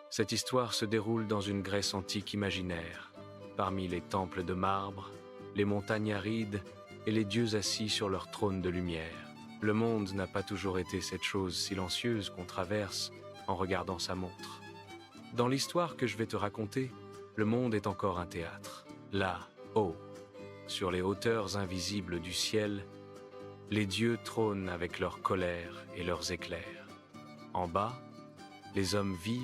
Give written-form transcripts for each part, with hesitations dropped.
Cette histoire se déroule dans une Grèce antique imaginaire, parmi les temples de marbre, les montagnes arides et les dieux assis sur leur trône de lumière. Le monde n'a pas toujours été cette chose silencieuse qu'on traverse en regardant sa montre. Dans l'histoire que je vais te raconter, le monde est encore un théâtre. Là, haut, sur les hauteurs invisibles du ciel, les dieux trônent avec leur colère et leurs éclairs. En bas, les hommes vivent,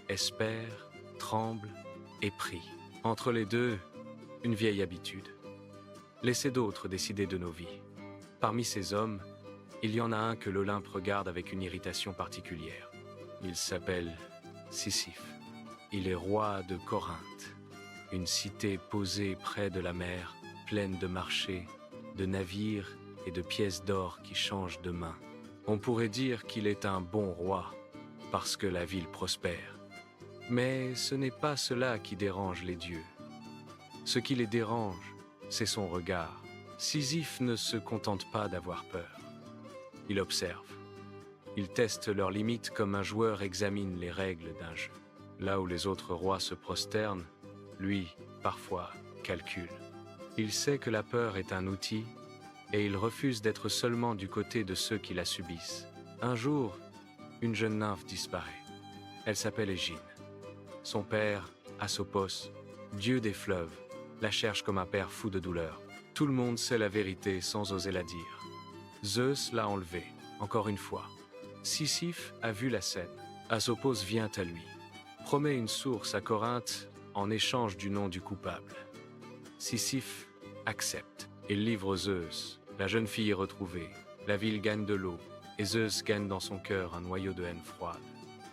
espèrent, tremblent et prient. Entre les deux, une vieille habitude. Laissez d'autres décider de nos vies. Parmi ces hommes, il y en a un que l'Olympe regarde avec une irritation particulière. Il s'appelle Sisyphe. Il est roi de Corinthe, une cité posée près de la mer, pleine de marchés, de navires et de pièces d'or qui changent de main. On pourrait dire qu'il est un bon roi, parce que la ville prospère. Mais ce n'est pas cela qui dérange les dieux. Ce qui les dérange, c'est son regard. Sisyphe ne se contente pas d'avoir peur. Il observe. Il teste leurs limites comme un joueur examine les règles d'un jeu. Là où les autres rois se prosternent, lui, parfois, calcule. Il sait que la peur est un outil et il refuse d'être seulement du côté de ceux qui la subissent. Un jour, une jeune nymphe disparaît. Elle s'appelle Égine. Son père, Asopos, dieu des fleuves, la cherche comme un père fou de douleur. Tout le monde sait la vérité sans oser la dire. Zeus l'a enlevée, encore une fois. Sisyphe a vu la scène. Asopos vient à lui, promet une source à Corinthe en échange du nom du coupable. Sisyphe accepte. Il livre Zeus. La jeune fille est retrouvée. La ville gagne de l'eau. Et Zeus gagne dans son cœur un noyau de haine froide.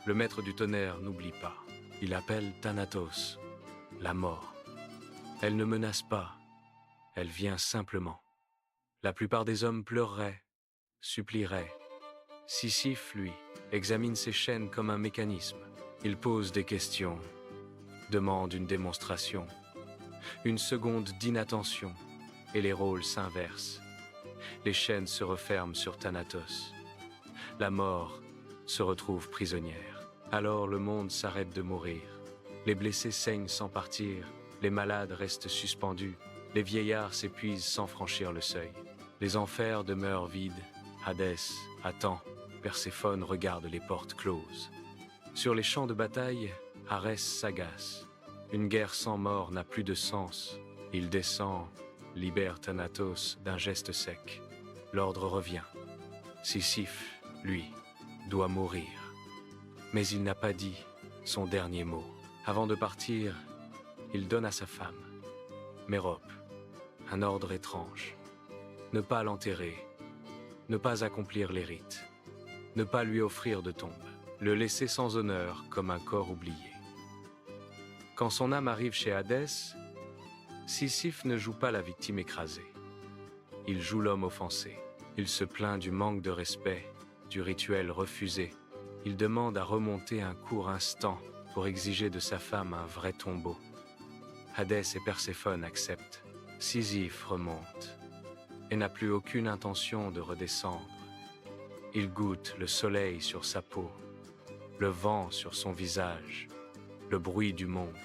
Le maître du tonnerre n'oublie pas. Il appelle Thanatos, la mort. Elle ne menace pas. Elle vient simplement. La plupart des hommes pleureraient, supplieraient. Sisyphe, lui, examine ses chaînes comme un mécanisme. Il pose des questions, demande une démonstration, une seconde d'inattention, et les rôles s'inversent. Les chaînes se referment sur Thanatos. La mort se retrouve prisonnière. Alors le monde s'arrête de mourir. Les blessés saignent sans partir, les malades restent suspendus, les vieillards s'épuisent sans franchir le seuil. Les enfers demeurent vides, Hadès attend, Perséphone regarde les portes closes. Sur les champs de bataille, Arès s'agace. Une guerre sans mort n'a plus de sens. Il descend, libère Thanatos d'un geste sec. L'ordre revient. Sisyphe, lui, doit mourir. Mais il n'a pas dit son dernier mot. Avant de partir, il donne à sa femme, Mérope, un ordre étrange. Ne pas l'enterrer, ne pas accomplir les rites, ne pas lui offrir de tombe, le laisser sans honneur comme un corps oublié. Quand son âme arrive chez Hadès, Sisyphe ne joue pas la victime écrasée. Il joue l'homme offensé. Il se plaint du manque de respect, du rituel refusé. Il demande à remonter un court instant pour exiger de sa femme un vrai tombeau. Hadès et Perséphone acceptent. Sisyphe remonte et n'a plus aucune intention de redescendre. Il goûte le soleil sur sa peau, le vent sur son visage, le bruit du monde.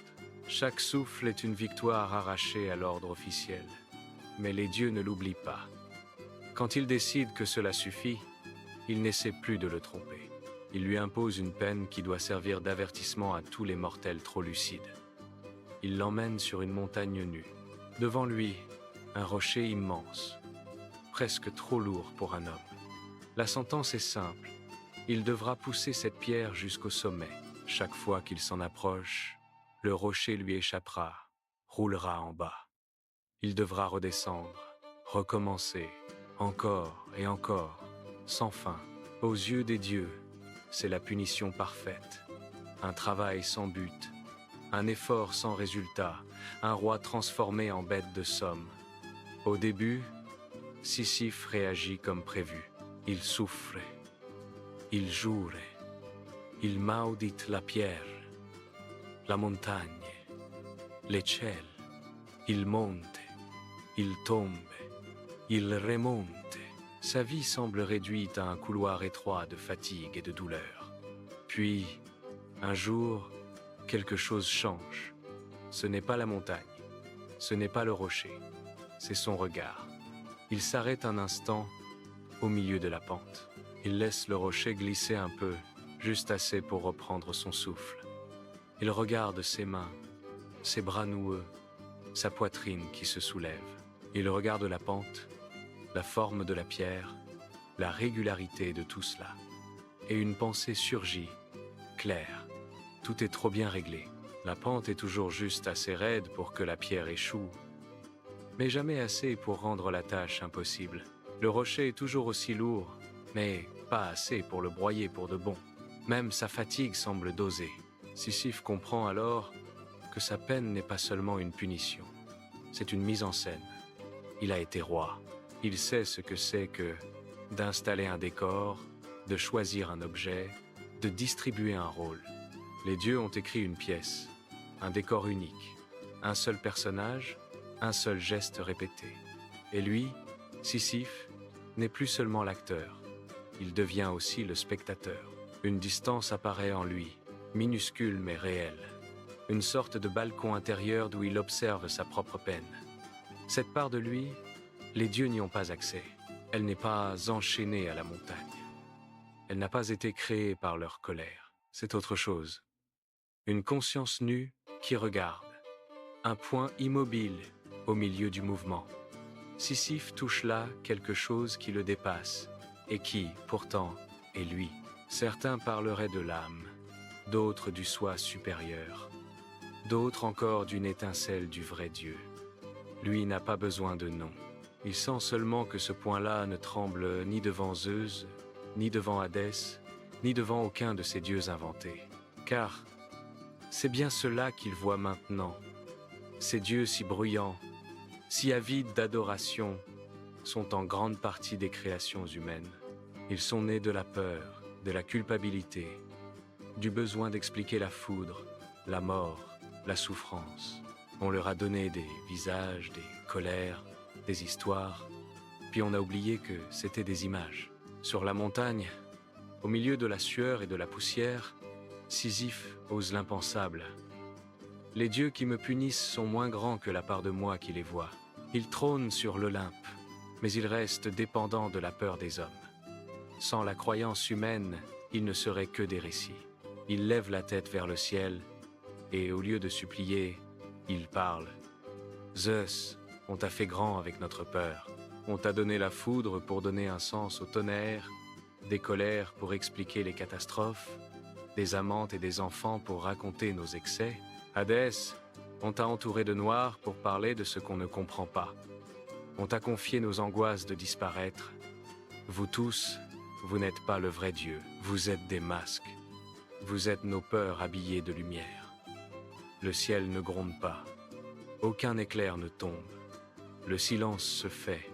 Chaque souffle est une victoire arrachée à l'ordre officiel. Mais les dieux ne l'oublient pas. Quand il décide que cela suffit, il n'essaie plus de le tromper. Il lui impose une peine qui doit servir d'avertissement à tous les mortels trop lucides. Il l'emmène sur une montagne nue. Devant lui, un rocher immense, presque trop lourd pour un homme. La sentence est simple. Il devra pousser cette pierre jusqu'au sommet. Chaque fois qu'il s'en approche, le rocher lui échappera, roulera en bas. Il devra redescendre, recommencer, encore et encore, sans fin. Aux yeux des dieux, c'est la punition parfaite. Un travail sans but, un effort sans résultat, un roi transformé en bête de somme. Au début, Sisyphe réagit comme prévu. Il souffre, il jure, il maudit la pierre, la montagne, les ciels. Il monte, il tombe, il remonte. Sa vie semble réduite à un couloir étroit de fatigue et de douleur. Puis, un jour, quelque chose change. Ce n'est pas la montagne, ce n'est pas le rocher, c'est son regard. Il s'arrête un instant au milieu de la pente. Il laisse le rocher glisser un peu, juste assez pour reprendre son souffle. Il regarde ses mains, ses bras noueux, sa poitrine qui se soulève. Il regarde la pente, la forme de la pierre, la régularité de tout cela. Et une pensée surgit, claire. Tout est trop bien réglé. La pente est toujours juste assez raide pour que la pierre échoue, mais jamais assez pour rendre la tâche impossible. Le rocher est toujours aussi lourd, mais pas assez pour le broyer pour de bon. Même sa fatigue semble dosée. Sisyphe comprend alors que sa peine n'est pas seulement une punition, c'est une mise en scène. Il a été roi. Il sait ce que c'est que d'installer un décor, de choisir un objet, de distribuer un rôle. Les dieux ont écrit une pièce, un décor unique, un seul personnage, un seul geste répété. Et lui, Sisyphe, n'est plus seulement l'acteur, il devient aussi le spectateur. Une distance apparaît en lui, minuscule mais réelle. Une sorte de balcon intérieur d'où il observe sa propre peine. Cette part de lui, les dieux n'y ont pas accès. Elle n'est pas enchaînée à la montagne. Elle n'a pas été créée par leur colère. C'est autre chose. Une conscience nue qui regarde. Un point immobile au milieu du mouvement. Sisyphe touche là quelque chose qui le dépasse et qui, pourtant, est lui. Certains parleraient de l'âme, d'autres du soi supérieur, d'autres encore d'une étincelle du vrai Dieu. Lui n'a pas besoin de nom. Il sent seulement que ce point-là ne tremble ni devant Zeus, ni devant Hadès, ni devant aucun de ces dieux inventés. Car c'est bien cela qu'il voit maintenant. Ces dieux si bruyants, si avides d'adoration, sont en grande partie des créations humaines. Ils sont nés de la peur, de la culpabilité, du besoin d'expliquer la foudre, la mort, la souffrance. On leur a donné des visages, des colères, des histoires, puis on a oublié que c'était des images. Sur la montagne, au milieu de la sueur et de la poussière, Sisyphe ose l'impensable. Les dieux qui me punissent sont moins grands que la part de moi qui les voit. Ils trônent sur l'Olympe, mais ils restent dépendants de la peur des hommes. Sans la croyance humaine, ils ne seraient que des récits. Ils lèvent la tête vers le ciel, et au lieu de supplier, ils parlent. Zeus, on t'a fait grand avec notre peur. On t'a donné la foudre pour donner un sens au tonnerre, des colères pour expliquer les catastrophes, des amantes et des enfants pour raconter nos excès. Hadès, on t'a entouré de noir pour parler de ce qu'on ne comprend pas. On t'a confié nos angoisses de disparaître. Vous tous, vous n'êtes pas le vrai Dieu, vous êtes des masques. Vous êtes nos peurs habillées de lumière. Le ciel ne gronde pas, aucun éclair ne tombe. Le silence se fait,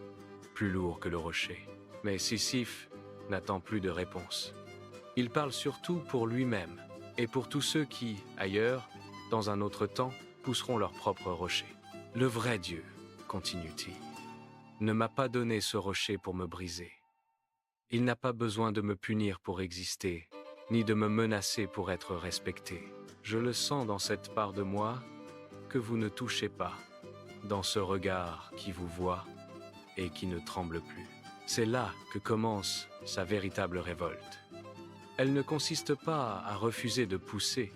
plus lourd que le rocher. Mais Sisyphe n'attend plus de réponse. Il parle surtout pour lui-même et pour tous ceux qui, ailleurs, dans un autre temps, pousseront leur propre rocher. Le vrai Dieu, continue-t-il, ne m'a pas donné ce rocher pour me briser. Il n'a pas besoin de me punir pour exister, ni de me menacer pour être respecté. Je le sens dans cette part de moi que vous ne touchez pas, dans ce regard qui vous voit et qui ne tremble plus. C'est là que commence sa véritable révolte. Elle ne consiste pas à refuser de pousser.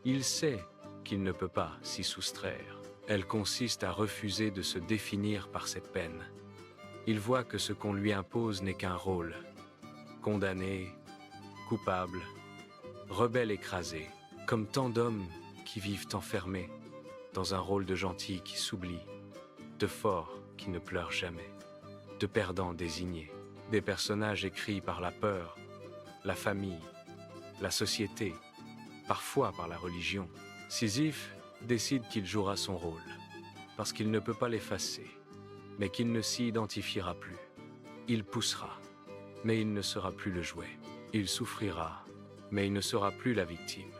Il sait qu'il ne peut pas s'y soustraire. Elle consiste à refuser de se définir par cette peine. Il voit que ce qu'on lui impose n'est qu'un rôle. Condamné, coupable, rebelle écrasé, comme tant d'hommes qui vivent enfermés dans un rôle de gentil qui s'oublie, de fort qui ne pleure jamais, de perdant désigné, des personnages écrits par la peur, la famille, la société, parfois par la religion. Sisyphe décide qu'il jouera son rôle, parce qu'il ne peut pas l'effacer, mais qu'il ne s'y identifiera plus. Il poussera, mais il ne sera plus le jouet. Il souffrira, mais il ne sera plus la victime.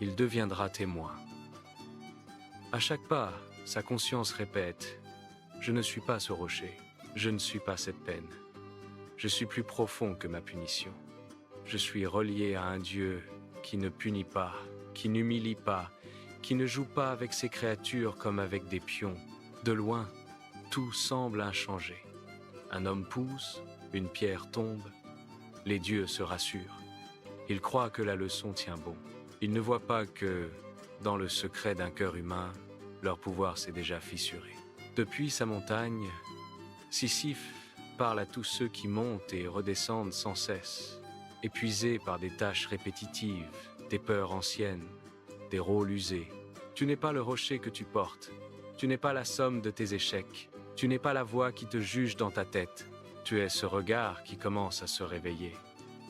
Il deviendra témoin. À chaque pas, sa conscience répète « Je ne suis pas ce rocher, je ne suis pas cette peine. Je suis plus profond que ma punition. Je suis relié à un Dieu qui ne punit pas, qui n'humilie pas, qui ne joue pas avec ses créatures comme avec des pions. De loin, tout semble inchangé. Un homme pousse, une pierre tombe, les dieux se rassurent. Ils croient que la leçon tient bon. Ils ne voient pas que, dans le secret d'un cœur humain, leur pouvoir s'est déjà fissuré. Depuis sa montagne, Sisyphe parle à tous ceux qui montent et redescendent sans cesse, épuisés par des tâches répétitives, des peurs anciennes, des rôles usés. Tu n'es pas le rocher que tu portes, tu n'es pas la somme de tes échecs, tu n'es pas la voix qui te juge dans ta tête, tu es ce regard qui commence à se réveiller.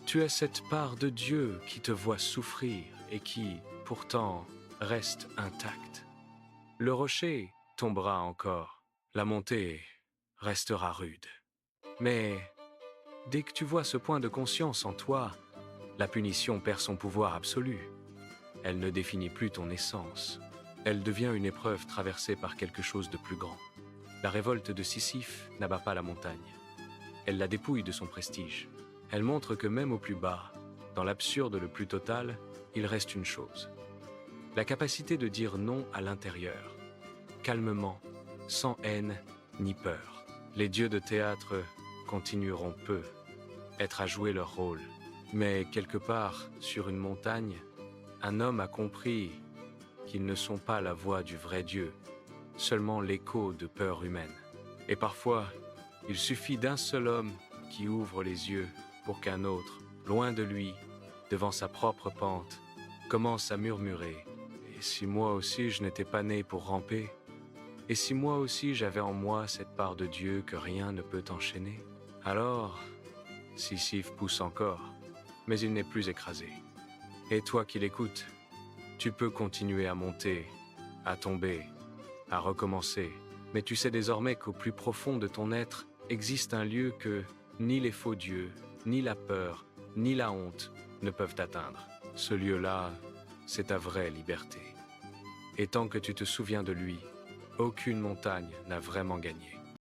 Tu es cette part de Dieu qui te voit souffrir et qui, pourtant, reste intacte. Le rocher tombera encore, la montée restera rude. Mais dès que tu vois ce point de conscience en toi, la punition perd son pouvoir absolu. Elle ne définit plus ton essence. Elle devient une épreuve traversée par quelque chose de plus grand. La révolte de Sisyphe n'abat pas la montagne. Elle la dépouille de son prestige. Elle montre que même au plus bas, dans l'absurde le plus total, il reste une chose. La capacité de dire non à l'intérieur, calmement, sans haine ni peur. Les dieux de théâtre continueront peu, être à jouer leur rôle. Mais quelque part, sur une montagne, un homme a compris qu'ils ne sont pas la voix du vrai Dieu, seulement l'écho de peurs humaines. Et parfois, il suffit d'un seul homme qui ouvre les yeux pour qu'un autre, loin de lui, devant sa propre pente, commence à murmurer « Et si moi aussi je n'étais pas né pour ramper ? Et si moi aussi j'avais en moi cette part de Dieu que rien ne peut enchaîner ?» Alors, Sisyphe pousse encore, mais il n'est plus écrasé. Et toi qui l'écoutes, tu peux continuer à monter, à tomber, à recommencer. Mais tu sais désormais qu'au plus profond de ton être existe un lieu que ni les faux dieux, ni la peur, ni la honte ne peuvent atteindre. Ce lieu-là, c'est ta vraie liberté. Et tant que tu te souviens de lui, aucune montagne n'a vraiment gagné.